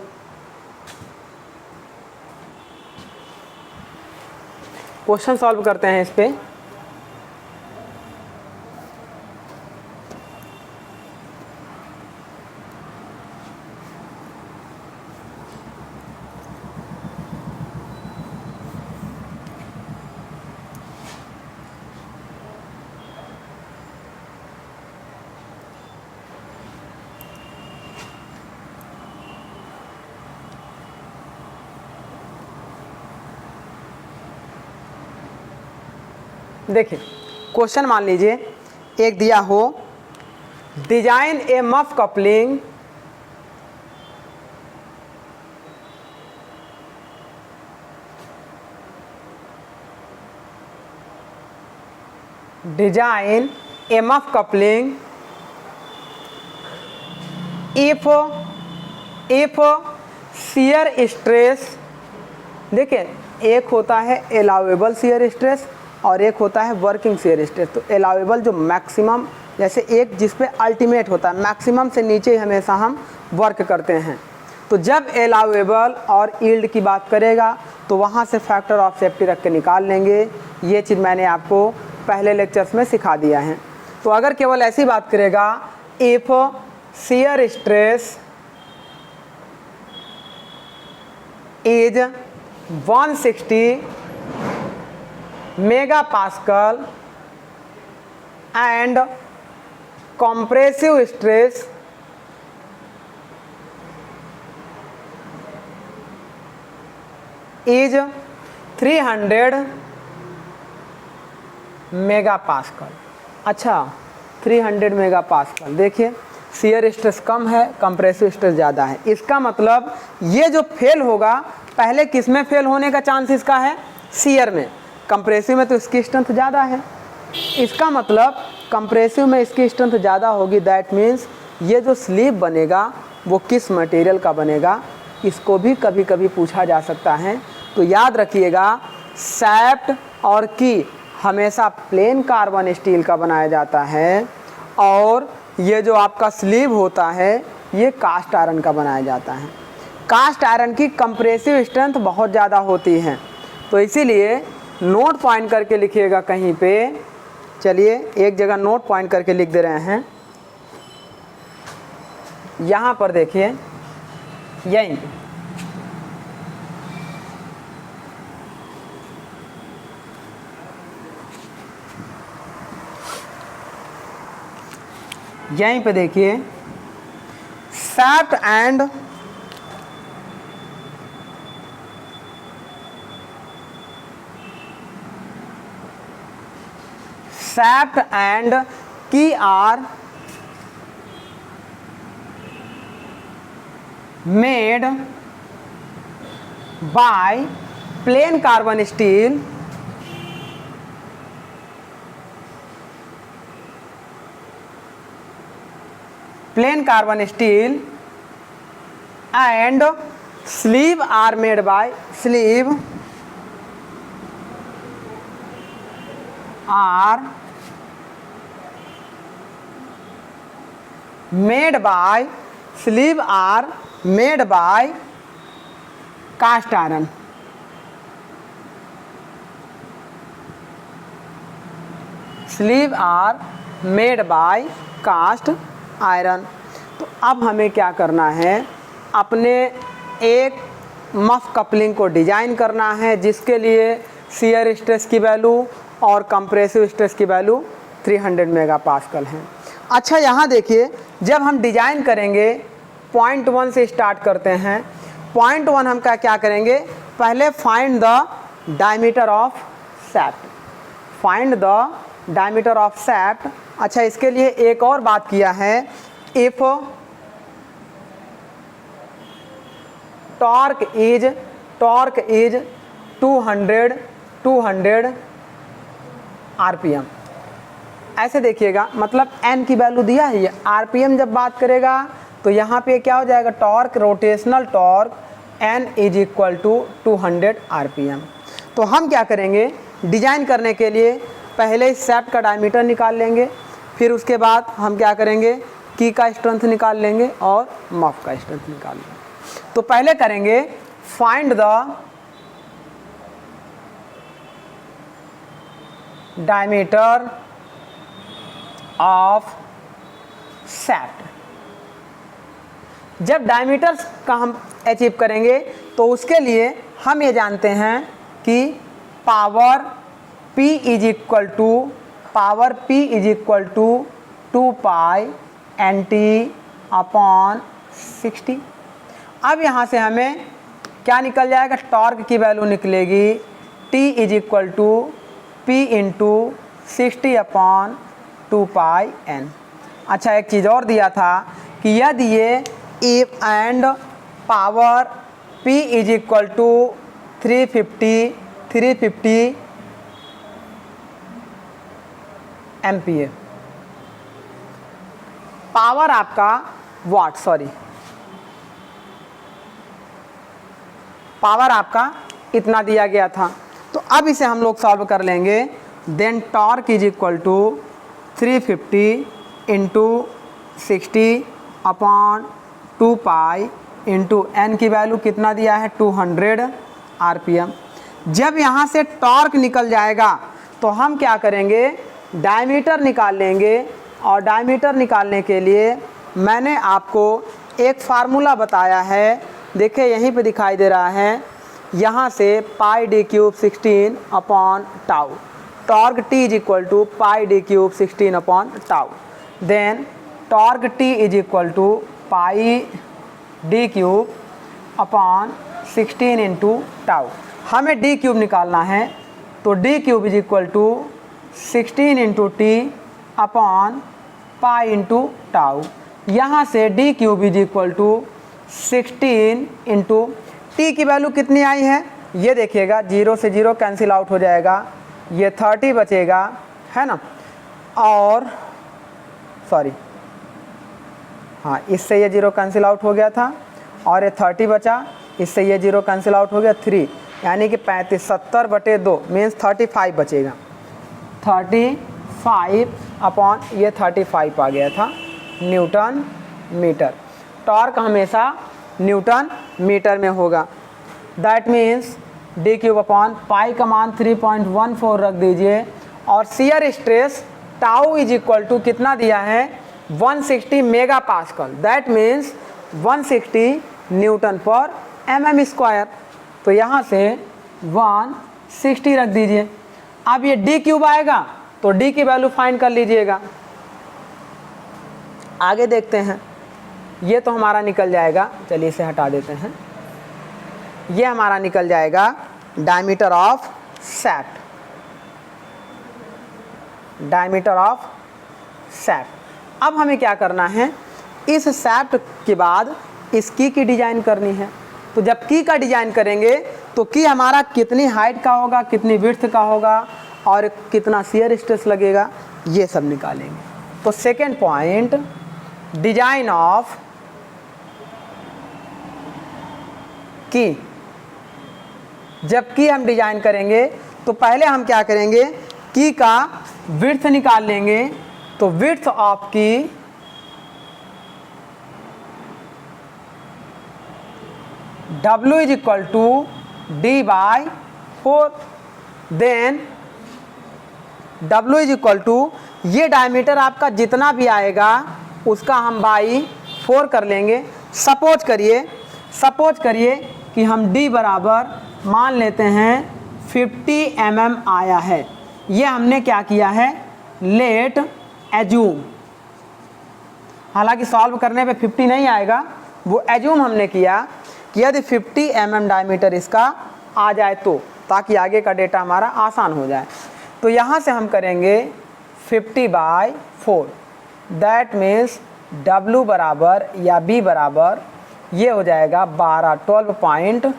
क्वेश्चन सॉल्व करते हैं इस पे। देखिए क्वेश्चन मान लीजिए एक दिया हो, design A muff coupling design A muff coupling if shear stress, देखिए एक होता है अलाउएबल शियर स्ट्रेस और एक होता है वर्किंग शियर स्ट्रेस। तो अलाउएबल जो मैक्सिमम, जैसे एक जिस पे अल्टीमेट होता है, मैक्सिमम से नीचे हमेशा हम वर्क करते हैं। तो जब अलाउएबल और यील्ड की बात करेगा तो वहाँ से फैक्टर ऑफ सेफ्टी रख के निकाल लेंगे। ये चीज़ मैंने आपको पहले लेक्चर्स में सिखा दिया है। तो अगर केवल ऐसी बात करेगा, if shear stress is 160 megapascal and compressive stress is 300 megapascal। अच्छा 300 megapascal, देखिए शियर स्ट्रेस कम है, कंप्रेसिव स्ट्रेस ज़्यादा है। इसका मतलब ये जो फेल होगा पहले किस में फेल होने का चांस इसका है? शियर में। कंप्रेसिव में तो इसकी स्ट्रेंथ ज़्यादा है, इसका मतलब कंप्रेसिव में इसकी स्ट्रेंथ ज़्यादा होगी। दैट मीन्स ये जो स्लीव बनेगा वो किस मटेरियल का बनेगा, इसको भी कभी कभी पूछा जा सकता है। तो याद रखिएगा सैफ्ट और की हमेशा प्लेन कार्बन स्टील का बनाया जाता है, और ये जो आपका स्लीव होता है ये कास्ट आयरन का बनाया जाता है। कास्ट आयरन की कंप्रेसिव स्ट्रेंथ बहुत ज़्यादा होती है, तो इसीलिए नोट पॉइंट करके लिखिएगा कहीं पे। चलिए एक जगह नोट पॉइंट करके लिख दे रहे हैं, यहाँ पर देखिए, यहीं पे देखिए shaft and key are made by plain carbon steel and sleeve are made by cast iron। Sleeve are made by cast iron. तो अब हमें क्या करना है, अपने एक मफ कपलिंग को डिजाइन करना है जिसके लिए शियर स्ट्रेस की वैल्यू और कंप्रेसिव स्ट्रेस की वैल्यू 300 मेगापास्कल है। अच्छा यहाँ देखिए, जब हम डिजाइन करेंगे पॉइंट 1 से स्टार्ट करते हैं। पॉइंट 1 हम क्या करेंगे, पहले find the diameter of shaft. Find the diameter of shaft. अच्छा इसके लिए एक और बात किया है, इफ टॉर्क इज 200 आरपीएम। ऐसे देखिएगा, मतलब एन की वैल्यू दिया है, ये आरपीएम जब बात करेगा तो यहाँ पे क्या हो जाएगा, torque, rotational torque N is equal to 200 RPM. तो हम क्या करेंगे, डिजाइन करने के लिए पहले सैफ्ट का डायमीटर निकाल लेंगे, फिर उसके बाद हम क्या करेंगे, की का स्ट्रेंथ निकाल लेंगे और मफ का स्ट्रेंथ निकाल लेंगे। तो पहले करेंगे find the diameter of shaft. जब डायमीटर का हम अचीव करेंगे तो उसके लिए हम ये जानते हैं कि power P is equal to 2 pi NT upon 60। अब यहाँ से हमें क्या निकल जाएगा, टॉर्क की वैल्यू निकलेगी T is equal to P into 60 upon 2 pi N। अच्छा एक चीज़ और दिया था कि यदि ये if and power P is equal to 350 ampere, power आपका वाट, पावर आपका इतना दिया गया था। तो अब इसे हम लोग सॉल्व कर लेंगे। Then torque is equal to 350 into 60 upon 2 pi into N की वैल्यू कितना दिया है, 200 आरपीएम। जब यहाँ से टॉर्क निकल जाएगा तो हम क्या करेंगे, डायमीटर निकाल लेंगे। और डायमीटर निकालने के लिए मैंने आपको एक फार्मूला बताया है, देखिए यहीं पे दिखाई दे रहा है, यहाँ से pi d cube 16 upon tau, torque T is equal to pi d cube 16 upon tau. Then torque T is equal to pi d cube upon 16 into tau. हमें डी क्यूब निकालना है, तो d cube is equal to 16 into T upon pi into tau. यहाँ से d cube is equal to 16 into T की value कितनी आई है ये देखिएगा, 0 से 0 कैंसिल आउट हो जाएगा, ये 30 बचेगा, है ना, और सॉरी हाँ इससे ये 0 कैंसिल आउट हो गया था और ये 30 बचा, इससे ये 0 कैंसिल आउट हो गया 3, यानी कि 35 70/2 मीन्स 35 बचेगा, 35 अपॉन ये 35 आ गया था न्यूटन मीटर। टॉर्क हमेशा न्यूटन मीटर में होगा। That means D cube upon pi का मान 3.14 रख दीजिए और shear stress tau is equal to कितना दिया है 160 mega pascal, that means 160 newton पर mm स्क्वायर। तो यहाँ से 160 रख दीजिए। अब ये डी क्यूब आएगा तो डी की वैल्यू फाइंड कर लीजिएगा। आगे देखते हैं, ये तो हमारा निकल जाएगा, चलिए इसे हटा देते हैं, ये हमारा निकल जाएगा diameter of shaft, diameter of shaft. अब हमें क्या करना है, इस शैफ्ट के बाद इस की डिज़ाइन करनी है। तो जब की का डिज़ाइन करेंगे तो की हमारा कितनी हाइट का होगा, कितनी विड्थ का होगा और कितना शियर स्ट्रेस लगेगा, ये सब निकालेंगे। तो सेकेंड पॉइंट, डिजाइन ऑफ की। जब की हम डिजाइन करेंगे तो पहले हम क्या करेंगे, की का विड्थ निकाल लेंगे। तो width of key W is equal to D/4, then W is equal to ये डायमीटर आपका जितना भी आएगा उसका हम बाई 4 कर लेंगे। सपोज करिए कि हम D बराबर मान लेते हैं 50 mm आया है। ये हमने क्या किया है, लेट एज्यूम, हालांकि सॉल्व करने पे 50 नहीं आएगा, वो एज्यूम हमने किया कि यदि 50 mm डायमीटर इसका आ जाए तो, ताकि आगे का डेटा हमारा आसान हो जाए। तो यहाँ से हम करेंगे 50/4, दैट मीन्स W बराबर या B बराबर ये हो जाएगा 12.5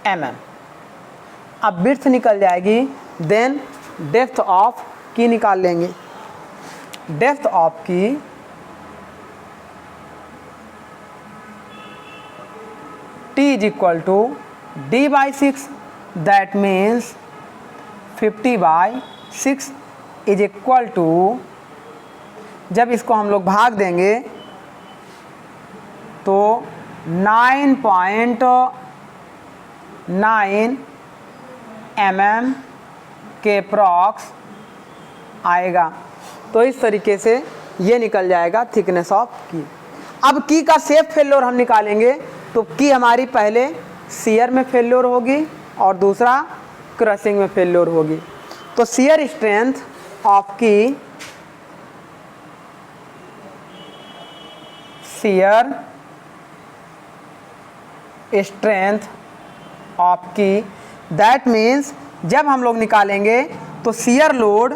mm। अब विड्थ निकल जाएगी, देन डेप्थ ऑफ की निकाल लेंगे। Depth of key T is equal to D/6, that means 50/6 is equal to, जब इसको हम लोग भाग देंगे तो 9.9 mm के प्रॉक्स आएगा। तो इस तरीके से ये निकल जाएगा थिकनेस ऑफ की। अब की का सेफ फेल्योर हम निकालेंगे। तो की हमारी पहले शियर में फेल्योर होगी और दूसरा क्रशिंग में फेल्योर होगी। तो shear strength of key, shear strength of की, दैट मीन्स जब हम लोग निकालेंगे तो shear load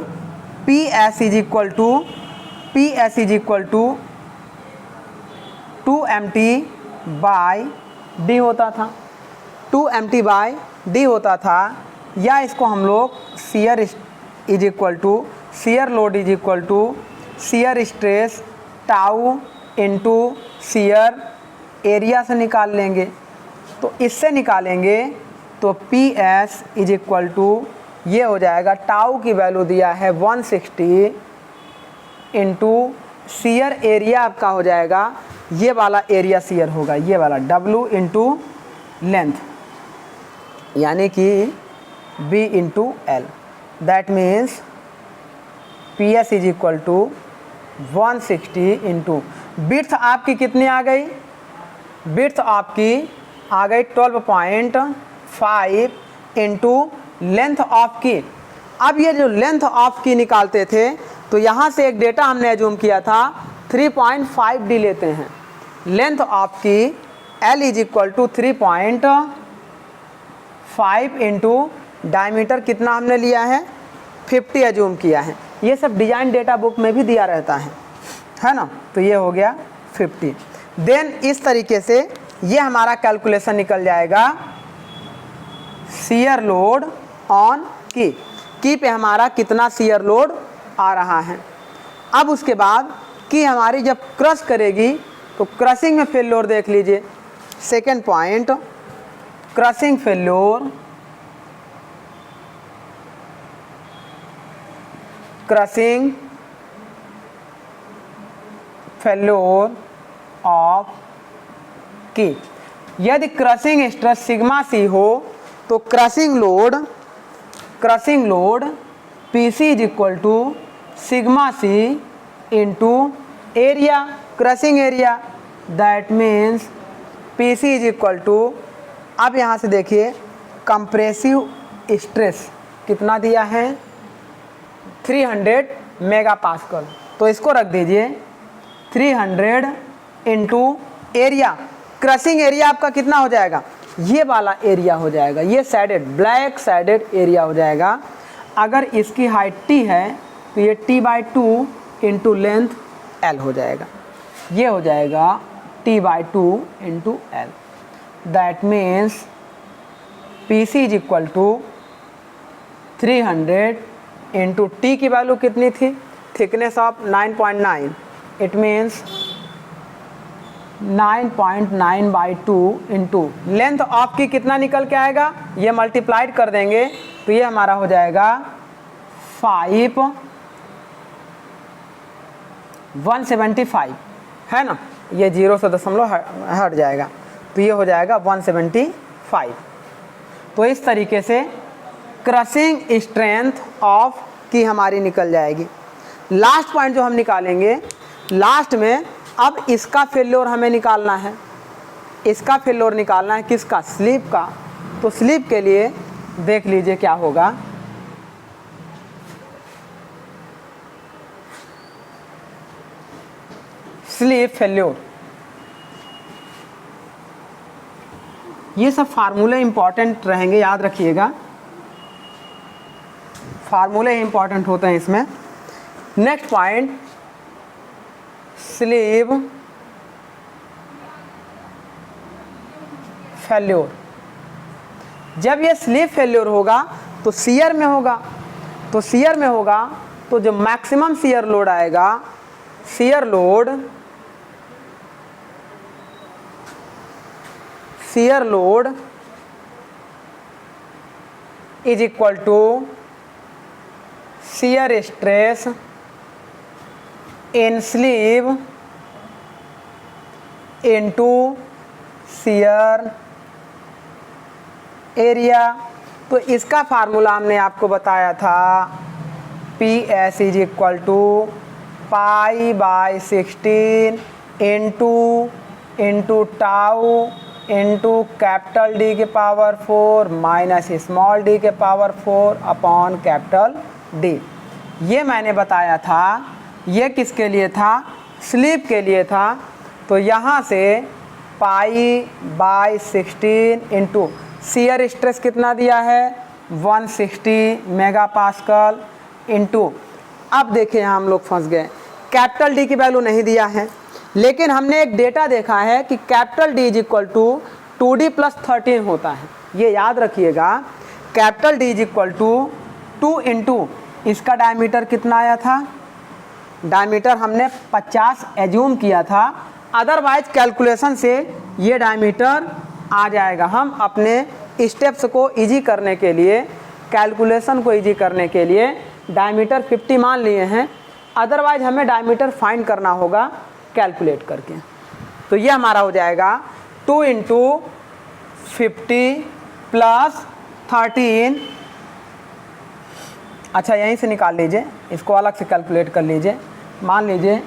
PS is equal to 2MT/D होता था, 2MT/D होता था, या इसको हम लोग shear is equal to shear load is equal to shear stress tau into shear area से निकाल लेंगे। तो इससे निकालेंगे तो PS इज इक्वल टू ये हो जाएगा, टाउ की वैल्यू दिया है 160 इंटू शियर एरिया आपका हो जाएगा, ये वाला एरिया शियर होगा, ये वाला W इंटू लेंथ, यानी कि B into L, that means PS is equal to 160 into width आपकी कितनी आ गई, विड्थ आपकी आ गई 12.5 इंटू लेंथ ऑफ की। अब ये जो लेंथ ऑफ की निकालते थे तो यहाँ से एक डेटा हमने एज्यूम किया था 3.5D लेते हैं। Length of key L is equal to 3.5 into diameter कितना हमने लिया है 50 एज्यूम किया है। ये सब डिजाइन डेटा बुक में भी दिया रहता है। है ना, तो ये हो गया 50। देन इस तरीके से ये हमारा कैलकुलेशन निकल जाएगा शियर लोड ऑन की पे हमारा कितना शियर लोड आ रहा है। अब उसके बाद की हमारी जब क्रश करेगी तो क्रशिंग में फेल्योर देख लीजिए। Second point, crushing failure, crushing failure of key. यदि क्रशिंग स्ट्रेस सिग्मा सी हो तो crushing load PC is equal to sigma C into area, crushing area, that means PC is equal to, अब यहाँ से देखिए compressive stress कितना दिया है 300 मेगा पास्कल, तो इसको रख दीजिए 300 इंटू एरिया, क्रशिंग एरिया आपका कितना हो जाएगा, ये वाला एरिया हो जाएगा, ये सैडेड ब्लैक सैडेड एरिया हो जाएगा। अगर इसकी हाइट t है तो ये t/2 इंटू लेंथ l हो जाएगा, ये हो जाएगा t/2 into l, that means PC is equal to 300 into T की वैल्यू कितनी थी, thickness of 9.9, it means 9.9/2 into length of key कितना निकल के आएगा, ये मल्टीप्लाइड कर देंगे तो ये हमारा हो जाएगा 175, है ना, ये 0 से दशमलव हट जाएगा तो ये हो जाएगा 175। तो इस तरीके से क्रशिंग स्ट्रेंथ ऑफ की हमारी निकल जाएगी। लास्ट पॉइंट जो हम निकालेंगे लास्ट में, अब इसका फेल्योर हमें निकालना है, इसका फेल्योर निकालना है किसका, स्लिप का। तो स्लिप के लिए देख लीजिए क्या होगा, स्लिप फेल्योर, ये सब फार्मूले इंपॉर्टेंट रहेंगे, याद रखिएगा, फार्मूले इंपॉर्टेंट होते हैं इसमें। Next point, sleeve failure. जब ये स्लीव फेल्योर होगा तो शियर में होगा, तो शियर में होगा तो जो मैक्सिमम शियर लोड आएगा, shear load is equal to shear stress in sleeve into shear area. तो इसका फार्मूला हमने आपको बताया था, PS is equal to π/16 into tau into capital D के पावर 4 माइनस स्मॉल d के पावर 4 अपॉन कैपिटल D। ये मैंने बताया था, ये किसके लिए था, स्लीप के लिए था। तो यहाँ से π/16 इंटू शियर स्ट्रेस कितना दिया है 160 मेगा पास्कल इंटू, अब देखिए यहाँ हम लोग फंस गए, कैपिटल D की वैल्यू नहीं दिया है, लेकिन हमने एक डेटा देखा है कि capital D is equal to 2D + 13 होता है, ये याद रखिएगा। Capital D is equal to 2 into इसका डायमीटर कितना आया था, डायमीटर हमने 50 एज्यूम किया था, अदरवाइज कैलकुलेशन से ये डायमीटर आ जाएगा। हम अपने स्टेप्स को इजी करने के लिए, कैलकुलेशन को इजी करने के लिए डायमीटर 50 मान लिए हैं, अदरवाइज हमें डायमीटर फाइंड करना होगा कैलकुलेट करके। तो ये हमारा हो जाएगा 2 इंटू 50 + 13। अच्छा यहीं से निकाल लीजिए, इसको अलग से कैलकुलेट कर लीजिए। मान लीजिए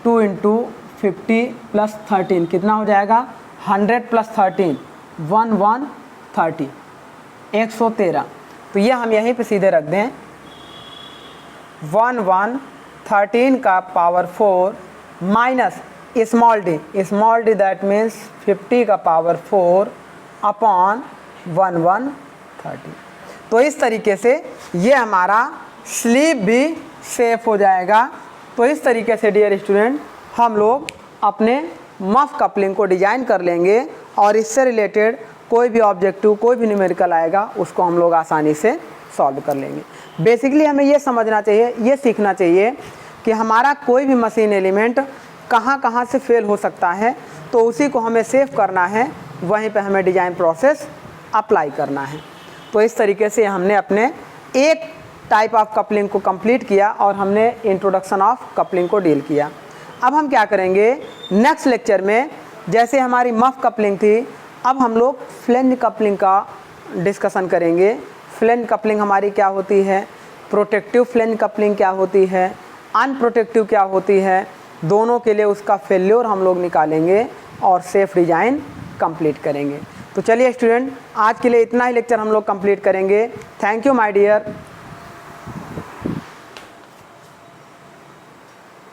2 इंटू 50 + 13 कितना हो जाएगा, 100 + 13 130 113। तो ये हम यहीं पे सीधे रख दें, 113 का power 4 minus small d that means 50 का पावर 4 अपॉन 130। तो इस तरीके से ये हमारा स्लीप भी सेफ हो जाएगा। तो इस तरीके से डियर स्टूडेंट हम लोग अपने मफ कपलिंग को डिजाइन कर लेंगे और इससे रिलेटेड कोई भी ऑब्जेक्टिव, कोई भी न्यूमेरिकल आएगा उसको हम लोग आसानी से सॉल्व कर लेंगे। बेसिकली हमें ये समझना चाहिए, ये सीखना चाहिए कि हमारा कोई भी मशीन एलिमेंट कहाँ कहाँ से फेल हो सकता है, तो उसी को हमें सेव करना है, वहीं पे हमें डिज़ाइन प्रोसेस अप्लाई करना है। तो इस तरीके से हमने अपने एक टाइप ऑफ कपलिंग को कंप्लीट किया और हमने इंट्रोडक्शन ऑफ कपलिंग को डील किया। अब हम क्या करेंगे नेक्स्ट लेक्चर में, जैसे हमारी मफ कपलिंग थी, अब हम लोग फ्लेंज कपलिंग का डिस्कशन करेंगे। फ्लेंज कपलिंग हमारी क्या होती है, प्रोटेक्टिव फ्लेंज कपलिंग क्या होती है, अनप्रोटेक्टिव क्या होती है, दोनों के लिए उसका फेल्योर हम लोग निकालेंगे और सेफ डिज़ाइन कंप्लीट करेंगे। तो चलिए स्टूडेंट, आज के लिए इतना ही लेक्चर हम लोग कंप्लीट करेंगे। Thank you my dear.